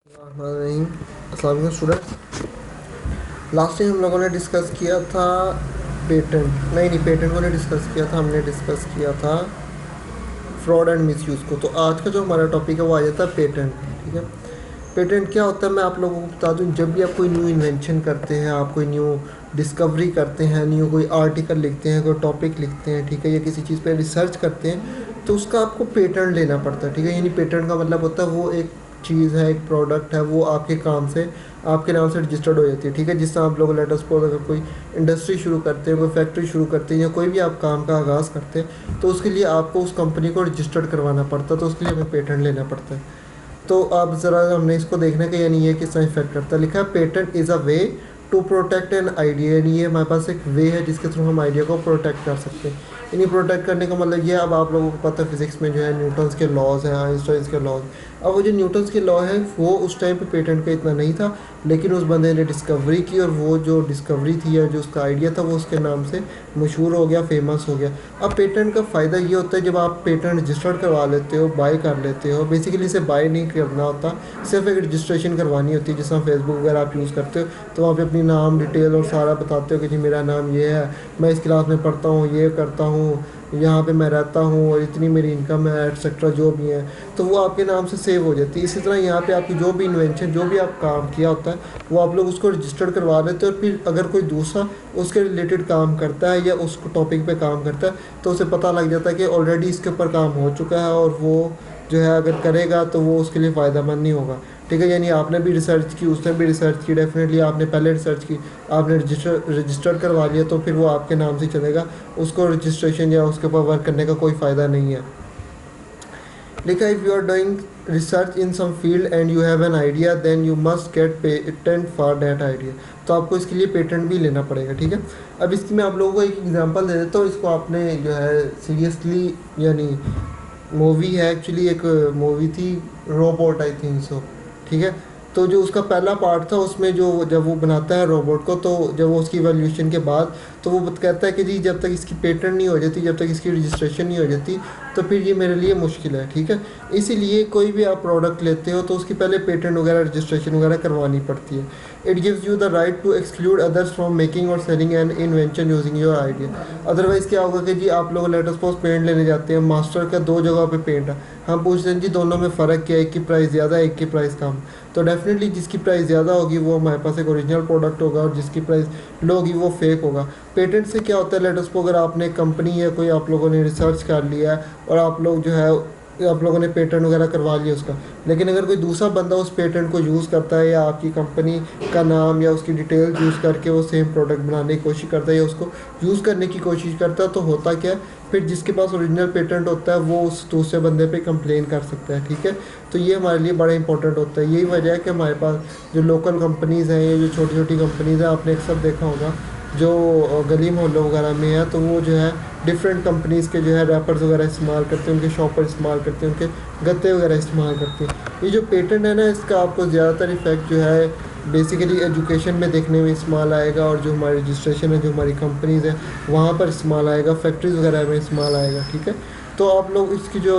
अस्सलाम students. Last time हम लोगों ने डिस्कस किया था पेटेंट नहीं पेटेंट को नहीं डिस्कस किया था, हमने डिस्कस किया था फ्रॉड एंड मिसयूज़ को। तो आज का जो हमारा टॉपिक है वो आ जाता है पेटेंट। ठीक है, पेटेंट क्या होता है मैं आप लोगों को बता दूं। जब भी आप कोई न्यू इन्वेंशन करते हैं, आप कोई न्यू डिस्कवरी करते हैं, न्यू कोई आर्टिकल लिखते हैं, कोई टॉपिक लिखते हैं, ठीक है, या किसी चीज़ पे रिसर्च करते हैं, तो उसका आपको पेटेंट लेना पड़ता है। ठीक है, यानी पेटेंट का मतलब होता है वो एक चीज़ है, एक प्रोडक्ट है, वो आपके काम से आपके नाम से रजिस्टर्ड हो जाती है। ठीक है, जिससे आप लोग लेटर सपोज अगर कोई इंडस्ट्री शुरू करते हैं, कोई फैक्ट्री शुरू करते हैं, या कोई भी आप काम का आगाज़ करते हैं, तो उसके लिए आपको उस कंपनी को रजिस्टर्ड करवाना पड़ता है, तो उसके लिए हमें पेटेंट लेना पड़ता है। तो अब ज़रा हमने इसको देखना कि यानी ये किस तरह इफेक्ट करता है। लिखा है patent is a way to protect an idea, यानी ये हमारे पास एक वे है जिसके थ्रू हम आइडिया को प्रोटेक्ट कर सकते हैं। यानी प्रोटेक्ट करने का मतलब ये, अब आप लोगों को पता है फिजिक्स में जो है न्यूटन्स के लॉज हैं, आइंस्टाइन के लॉज। अब वो जो न्यूटन्स के लॉ है वो उस टाइम पे पेटेंट का इतना नहीं था, लेकिन उस बंदे ने डिस्कवरी की, और वो जो डिस्कवरी थी या जो उसका आइडिया था वो उसके नाम से मशहूर हो गया, फेमस हो गया। अब पेटेंट का फ़ायदा ये होता है जब आप पेटेंट रजिस्टर्ड करवा लेते हो, बाय कर लेते हो, बेसिकली इसे बाय नहीं करना होता, सिर्फ एक रजिस्ट्रेशन करवानी होती है। जैसे फेसबुक वगैरह आप यूज़ करते हो तो वहाँ पे अपनी नाम डिटेल और सारा बताते हो कि जी मेरा नाम ये है, मैं इस क्लास में पढ़ता हूँ, ये करता हूँ, यहाँ पे मैं रहता हूँ, और इतनी मेरी इनकम है, एटसेट्रा जो भी है, तो वो आपके नाम से सेव हो जाती है। इसी तरह यहाँ पे आपकी जो भी इन्वेंशन, जो भी आप काम किया होता है, वो आप लोग उसको रजिस्टर्ड करवा लेते हो, और फिर अगर कोई दूसरा उसके रिलेटेड काम करता है या उस टॉपिक पे काम करता है, तो उसे पता लग जाता है कि ऑलरेडी इसके ऊपर काम हो चुका है, और वो जो है अगर करेगा तो वो उसके लिए फ़ायदा मंद नहीं होगा। ठीक है, यानी आपने भी रिसर्च की, उसने भी रिसर्च की, डेफिनेटली आपने पहले रिसर्च की, आपने रजिस्टर्ड करवा लिया, तो फिर वो आपके नाम से चलेगा, उसको रजिस्ट्रेशन या उसके ऊपर वर्क करने का कोई फ़ायदा नहीं है। लिखा if you are doing research in some field and you have an idea then you must get patent for that idea. तो आपको इसके लिए पेटेंट भी लेना पड़ेगा। ठीक है, अब इसकी मैं आप लोगों को एक एग्जांपल दे देता हूँ, इसको आपने जो है सीरियसली, यानी मूवी है एक्चुअली, एक मूवी थी रोबोट आई थिंक सो। ठीक है, तो जो उसका पहला पार्ट था उसमें जो जब वो बनाता है रोबोट को, तो जब वो उसकी इवोल्यूशन के बाद, तो वो कहता है कि जी जब तक इसकी पेटेंट नहीं हो जाती, जब तक इसकी रजिस्ट्रेशन नहीं हो जाती, तो फिर ये मेरे लिए मुश्किल है। ठीक है, इसीलिए कोई भी आप प्रोडक्ट लेते हो तो उसकी पहले पेटेंट वगैरह रजिस्ट्रेशन वगैरह करवानी पड़ती है। It gives you the right to exclude others from making or selling an invention using your idea. Otherwise क्या होगा कि जी आप लोग लेटर सपोज पेंट लेने जाते हैं, मास्टर का दो जगह पे पेंट है, हम पूछते हैं जी दोनों में फ़र्क क्या है, एक की प्राइस ज़्यादा है, एक की प्राइस कम। तो डेफिनेटली जिसकी प्राइस ज़्यादा होगी वो हमारे पास एक ओरिजिनल प्रोडक्ट होगा, और जिसकी प्राइस लो होगी वो फेक होगा। पेटेंट से क्या होता है, लेटर सपोज अगर आपने कंपनी या कोई आप लोगों ने रिसर्च कर लिया है, और आप लोग जो है आप लोगों ने पेटेंट वगैरह करवा लिया उसका, लेकिन अगर कोई दूसरा बंदा उस पेटेंट को यूज़ करता है, या आपकी कंपनी का नाम या उसकी डिटेल्स यूज़ करके वो सेम प्रोडक्ट बनाने की कोशिश करता है, या उसको यूज़ करने की कोशिश करता है, तो होता क्या है, फिर जिसके पास ओरिजिनल पेटेंट होता है वो उस दूसरे बंदे पे कंप्लेन कर सकता है। ठीक है, तो ये हमारे लिए बड़ा इंपॉर्टेंट होता है। यही वजह है कि हमारे पास जो लोकल कंपनीज़ हैं, ये जो छोटी छोटी कंपनीज़ हैं, आपने अक्सर देखा होगा जो गली मोहल्लों वगैरह में है, तो वो जो है डिफरेंट कंपनीज़ के जो है रैपर्स वगैरह इस्तेमाल करते हैं, उनके शॉपर इस्तेमाल करते हैं, उनके गत्ते वगैरह इस्तेमाल करते हैं। ये जो पेटेंट है ना, इसका आपको ज़्यादातर इफेक्ट जो है बेसिकली एजुकेशन में देखने में इस्तेमाल आएगा, और जो हमारी रजिस्ट्रेशन है, जो हमारी कंपनीज़ है, वहाँ पर इस्तेमाल आएगा, फैक्ट्रीज़ वगैरह में इस्तेमाल आएगा। ठीक है, तो आप लोग इसकी जो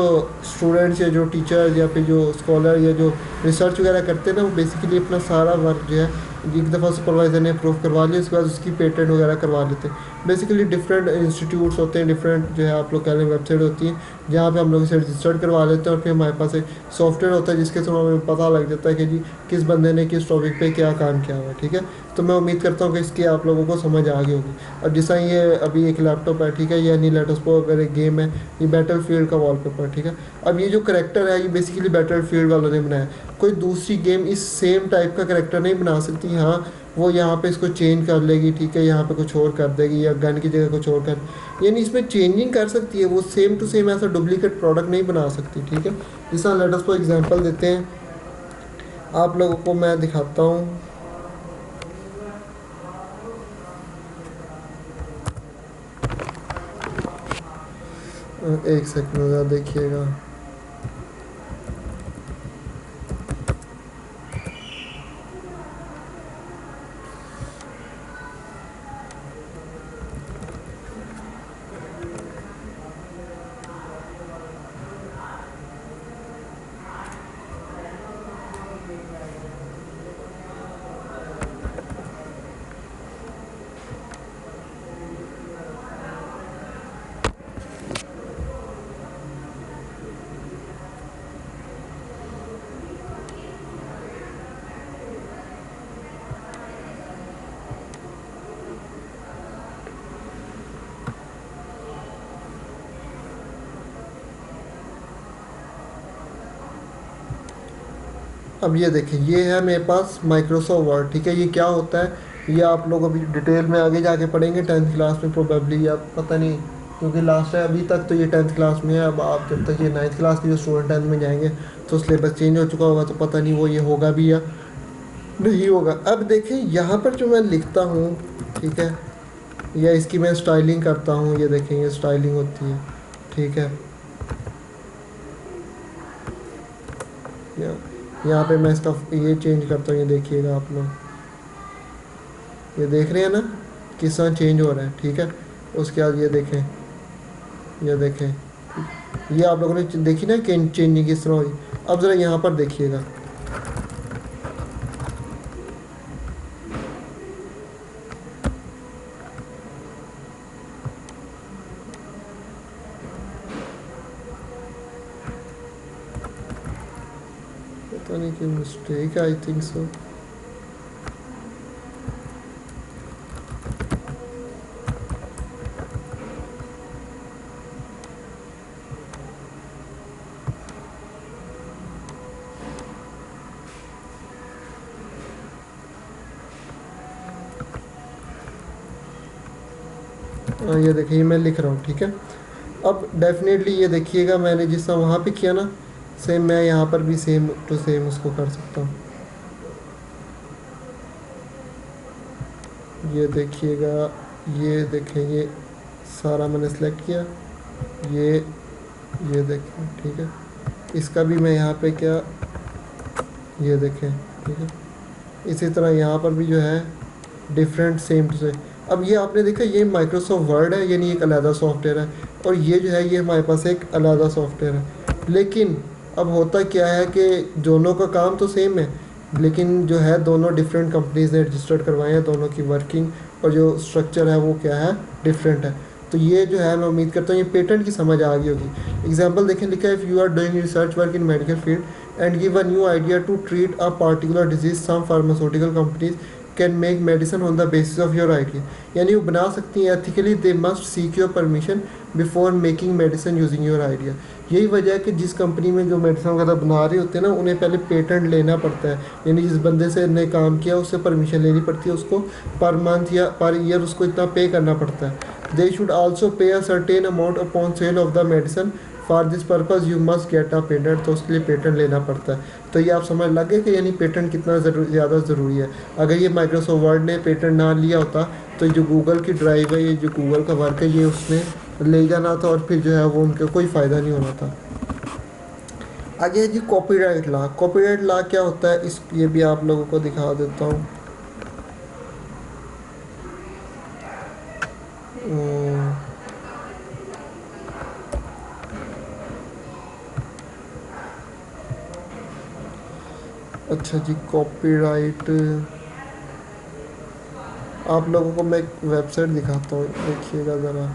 स्टूडेंट्स या जो टीचर्स या फिर जो स्कॉलर या जो रिसर्च वगैरह करते हैं ना, वो बेसिकली अपना सारा वर्क जो है एक दफ़ा सुपरवाइज़र ने अप्रूव करवा लिया, उसके बाद उसकी पेटेंट वगैरह करवा लेते हैं। बेसिकली डिफरेंट इंस्टीट्यूट्स होते हैं, डिफरेंट जो है आप लोग कह लें वेबसाइट होती हैं, जहाँ पे हम लोग इसे रजिस्टर्ड करवा लेते हैं, और फिर हमारे पास एक सॉफ्टवेयर होता है जिसके थ्रू हमें पता लग जाता है कि जी किस बंदे ने किस टॉपिक पे क्या काम किया हुआ है। ठीक है, तो मैं उम्मीद करता हूँ कि इसकी आप लोगों को समझ आ गई होगी। अब जैसा ये अभी एक लैपटॉप है, ठीक है, ये नहीं लेटेस्ट पर अगर एक गेम है, ये बैटल फील्ड का वॉलपेपर। ठीक है, अब ये जो करेक्टर है ये बेसिकली बैटल फील्ड वालों ने बनाया, कोई दूसरी गेम इस सेम टाइप का करेक्टर नहीं बना सकती। हाँ, वो यहाँ पे इसको चेंज कर लेगी, ठीक है, यहाँ पे कुछ और कर देगी, या गन की जगह कुछ और कर, यानी इसमें चेंजिंग कर सकती है, वो सेम टू सेम ऐसा डुप्लीकेट प्रोडक्ट नहीं बना सकती। ठीक है, जैसा लेट अस को एग्जांपल देते हैं, आप लोगों को मैं दिखाता हूँ। एक सेकंड ज़रा देखिएगा। अब ये देखें, ये है मेरे पास माइक्रोसॉफ्ट वर्ड, ठीक है। ये क्या होता है ये आप लोग अभी डिटेल में आगे जाके पढ़ेंगे 10th क्लास में प्रोबेबली, या पता नहीं, क्योंकि लास्ट है अभी तक तो ये 10th क्लास में है। अब आप जब तक ये 9th क्लास के जो स्टूडेंट 10th में जाएंगे तो सिलेबस चेंज हो चुका होगा, तो पता नहीं वो ये होगा भी या नहीं होगा। अब देखें यहाँ पर जो मैं लिखता हूँ, ठीक है, या इसकी मैं स्टाइलिंग करता हूँ, ये देखें ये स्टाइलिंग होती है, ठीक है। यहाँ पे मैं इसका ये चेंज करता हूँ, ये देखिएगा आप लोग, ये देख रहे हैं ना किस तरह चेंज हो रहा है, ठीक है। उसके बाद ये देखें, ये देखें, ये आप लोगों ने देखी ना कि चेंजिंग किस तरह हुई। अब ज़रा यहाँ पर देखिएगा, पता नहीं कि मिस्टेक है, आई थिंक सो। ये देखिए मैं लिख रहा हूँ, ठीक है। अब डेफिनेटली ये देखिएगा मैंने जिस तरह वहाँ पे किया ना, सेम मैं यहाँ पर भी सेम टू सेम उसको कर सकता हूँ। ये देखिएगा, ये देखें, ये सारा मैंने सेलेक्ट किया, ये देखें, ठीक है। इसका भी मैं यहाँ पे क्या, ये देखें, ठीक है। इसी तरह यहाँ पर भी जो है डिफरेंट सेम टू सेम। अब ये आपने देखा ये माइक्रोसॉफ्ट वर्ड है, यानी एक अलग सॉफ्टवेयर है, और ये जो है ये हमारे पास एक अलग सॉफ्टवेयर है। लेकिन अब होता क्या है कि दोनों का काम तो सेम है, लेकिन जो है दोनों डिफरेंट कंपनीज ने रजिस्टर्ड करवाए हैं, दोनों की वर्किंग और जो स्ट्रक्चर है वो क्या है, डिफरेंट है। तो ये जो है मैं उम्मीद करता हूँ ये पेटेंट की समझ आ गई होगी। एग्जांपल देखें, लिखा है if you are doing research work in medical field and give a new idea to treat a particular disease, some pharmaceutical companies can make medicine on the basis of your idea. यानी वो बना सकती हैं ethically, they must seek your permission before making medicine using your idea. यही वजह है कि जिस कंपनी में जो मेडिसिन वगैरह बना रहे होते हैं ना, उन्हें पहले पेटेंट लेना पड़ता है, यानी जिस बंदे से ने काम किया उससे परमिशन लेनी पड़ती है, उसको पर मंथ या पर ईयर उसको इतना पे करना पड़ता है। दे should also pay a certain amount upon sale of the medicine, for this purpose you must get a patent. तो उसके लिए पेटेंट लेना पड़ता है। तो ये आप समझ लगे कि यानी पेटेंट कितना ज़्यादा ज़रूरी है। अगर ये माइक्रोसॉफ्ट वर्ड ने पेटेंट ना लिया होता तो जो गूगल की ड्राइव है, ये जो गूगल का वर्क है, ये उसने ले जाना था और फिर जो है वो उनका कोई फ़ायदा नहीं होना था। आगे है जी कॉपीराइट लॉ। कॉपीराइट लॉ क्या होता है, इस ये भी आप लोगों को दिखा देता हूँ। अच्छा जी, कॉपीराइट आप लोगों को मैं एक वेबसाइट दिखाता हूँ, देखिएगा ज़रा।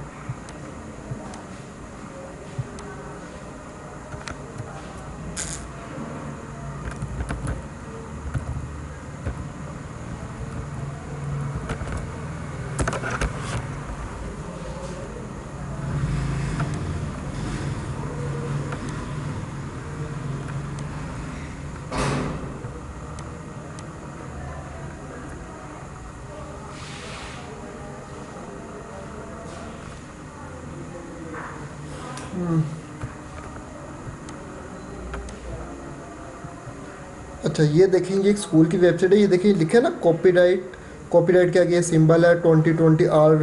अच्छा ये देखेंगे एक स्कूल की वेबसाइट है, ये देखिए लिखा है ना कॉपीराइट। कॉपीराइट क्या किया, सिंबल है 2020 all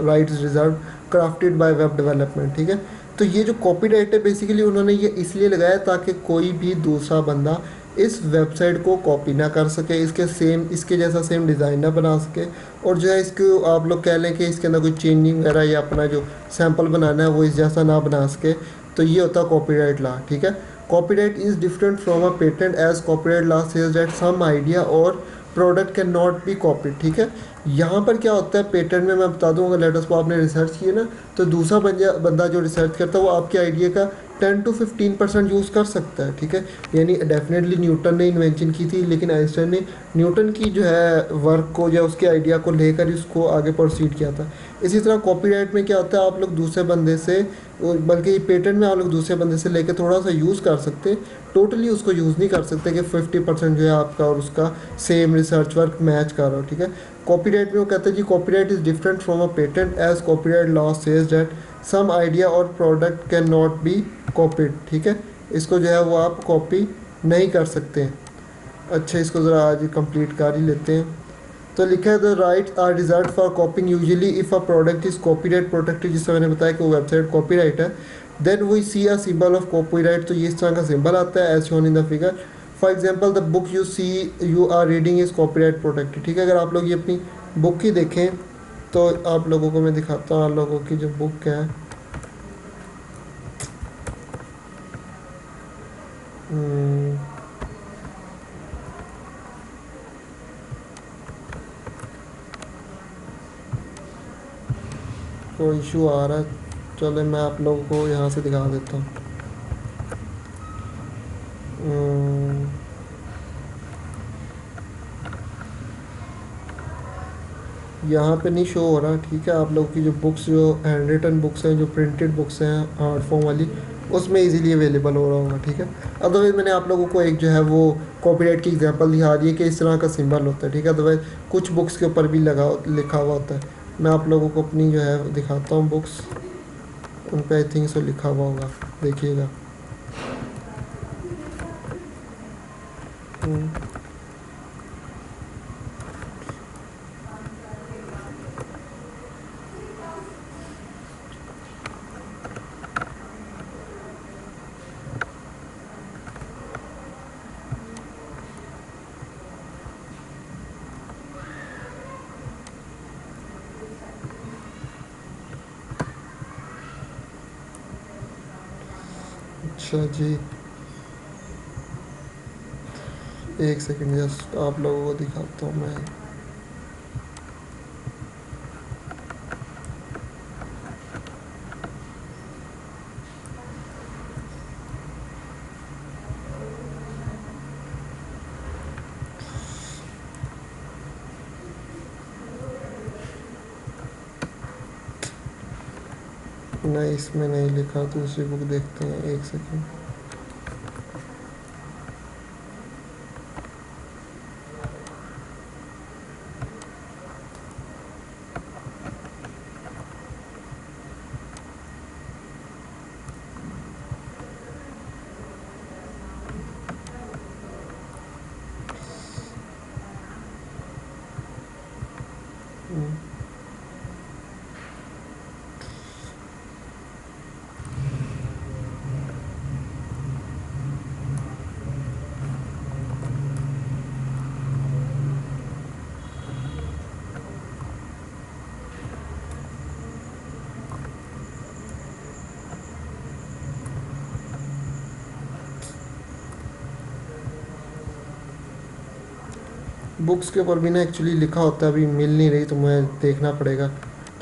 rights reserve crafted by web development, ठीक है। तो ये जो कॉपीराइट है बेसिकली उन्होंने ये इसलिए लगाया ताकि कोई भी दूसरा बंदा इस वेबसाइट को कॉपी ना कर सके, इसके जैसा सेम डिज़ाइन ना बना सके, और जो है इसको आप लोग कह लें कि इसके अंदर कोई चेंजिंग वगैरह या अपना जो सैम्पल बनाना है वो इस जैसा ना बना सके। तो ये होता है कॉपीराइट लॉ, ठीक है। Copyright is different from a patent as copyright law says that some idea or product can not be copied, ठीक है। यहाँ पर क्या होता है पेटेंट में, मैं बता दूँ, अगर लेटर्स को आपने रिसर्च किए ना, तो दूसरा बंदा जो रिसर्च करता है वो आपके आइडिया का 10 to 15% यूज़ कर सकता है, ठीक है। यानी डेफिनेटली न्यूटन ने इन्वेंशन की थी, लेकिन आइंस्टाइन ने न्यूटन की जो है वर्क को या उसके आइडिया को लेकर उसको आगे प्रोसीड किया था। इसी तरह कॉपीराइट में क्या होता है, आप लोग दूसरे बंदे से और बल्कि पेटेंट में आप लोग दूसरे बंदे से लेके थोड़ा सा यूज़ कर सकते हैं, टोटली उसको यूज़ नहीं कर सकते कि 50% जो है आपका और उसका सेम रिसर्च वर्क मैच कर रहा हो, ठीक है। कॉपीराइट में वो कहते हैं जी copyright is different from a patent as copyright law says that some idea or product can not be copied, ठीक है। इसको जो है वो आप कॉपी नहीं कर सकते हैं। अच्छा, इसको ज़रा आज कंप्लीट कर ही लेते हैं। तो लिखा है the rights are reserve for copying usually if a product is copyright protected, जिससे मैंने बताया कि वो वेबसाइट कॉपीराइट है। Then we see a symbol of copyright, तो ये इस तरह का सिंबल आता है as shown in the figure. For example the book you see you are reading is copyright protected, ठीक है। अगर आप लोग ये अपनी बुक ही देखें तो आप लोगों को मैं दिखाता हूँ, आप लोगों की जो बुक है, कोई इशू आ रहा है, चलो मैं आप लोगों को यहाँ से दिखा देता हूँ। यहाँ पे नहीं शो हो रहा, ठीक है। आप लोगों की जो बुक्स, जो हैंड रिटन बुक्स हैं, जो प्रिंटेड बुक्स हैं हार्ड फॉर्म वाली, उसमें इजीली अवेलेबल हो रहा होगा, ठीक है। अदरवाइज़ मैंने आप लोगों को एक जो है वो कॉपीराइट की एग्जांपल दिखा दी है कि इस तरह का सिंबल होता है, ठीक है। अदरवाइज़ कुछ बुक्स के ऊपर भी लिखा हुआ होता है। मैं आप लोगों को अपनी जो है दिखाता हूँ बुक्स, उन पर आई थिंक सो लिखा हुआ होगा, देखिएगा। अच्छा जी, एक सेकंड जस्ट आप लोगों को दिखाता हूँ मैं। नहीं, इसमें नहीं लिखा, दूसरी बुक देखते हैं, एक सेकंड। बुक्स के ऊपर भी ना एक्चुअली लिखा होता है, अभी मिल नहीं रही तो मैं देखना पड़ेगा,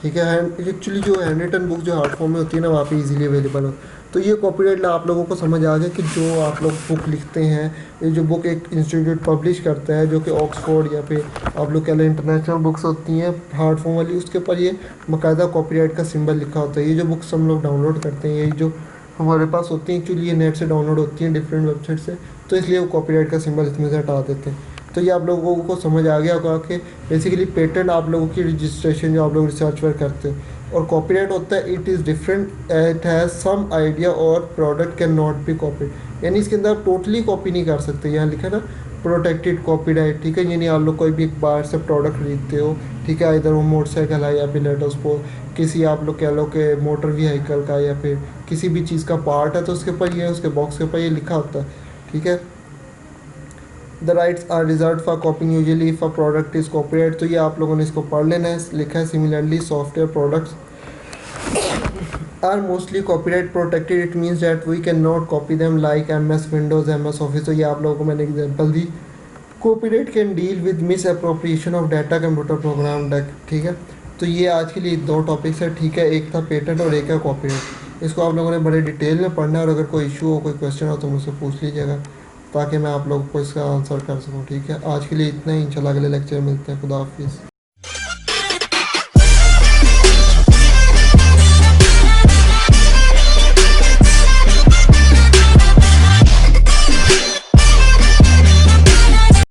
ठीक है। हैंड एक्चुअली जो हैंड रिटन बुक जो हार्ड फॉर्म में होती है ना, वहाँ पे इजीली अवेलेबल हो। तो ये कॉपीराइट ला आप लोगों को समझ आ गया कि जो आप लोग बुक लिखते हैं, ये जो बुक एक इंस्टीट्यूट पब्लिश करता है जो कि ऑक्सफोर्ड या फिर आप लोग कह लें इंटरनेशनल बुक्स होती हैं हार्ड फॉर्म वाली, उसके ऊपर ये बाकायदा कॉपीराइट का सिंबल लिखा होता है। ये जो बुक्स हम लोग डाउनलोड करते हैं, ये जो हमारे पास होती हैं, एक्चुअली ये नेट से डाउनलोड होती हैं डिफरेंट वेबसाइट से, तो इसलिए वो कॉपीराइट का सिंबल इसमें से हटा देते हैं। तो ये आप लोगों को समझ आ गया होगा कि बेसिकली पेटेंट आप लोगों की रजिस्ट्रेशन जो आप लोग रिसर्च वर्क करते हैं, और कॉपीराइट होता है it is different, it has some idea or product can not be copied, यानी इसके अंदर आप टोटली कॉपी नहीं कर सकते। यहाँ लिखा है ना प्रोटेक्टेड कॉपीराइट, ठीक है। यानी आप लोग कोई भी एक बाहर से प्रोडक्ट खरीदते हो, ठीक है, इधर वो मोटरसाइकिल है या फिर लेट अस सपोज किसी आप लोग कह लो कि मोटर व्हीकल का या फिर किसी भी चीज़ का पार्ट है, तो उसके ऊपर ये उसके बॉक्स के ऊपर ये लिखा होता है, ठीक है। The rights are reserve for copying usually if a product is copyright, तो ये आप लोगों ने इसको पढ़ लेना है। लिखा है similarly software products are mostly copyright protected, it means that we can not copy them like MS Windows MS Office. तो ये आप लोगों को मैंने एग्जांपल दी। Copyright can deal with misappropriation of data computer program deck, ठीक है। तो ये आज के लिए दो टॉपिक्स है, ठीक है। एक था पेटेंट और एक है कॉपीराइट। इसको आप लोगों ने बड़े डिटेल में पढ़ना है, और अगर कोई इशू हो, कोई क्वेश्चन हो तो मुझसे पूछ लीजिएगा, ताकि मैं आप लोगों को इसका आंसर कर सकूँ, ठीक है। आज के लिए इतना ही, इंशाल्लाह अगले लेक्चर में मिलते हैं। खुदा हाफिज़।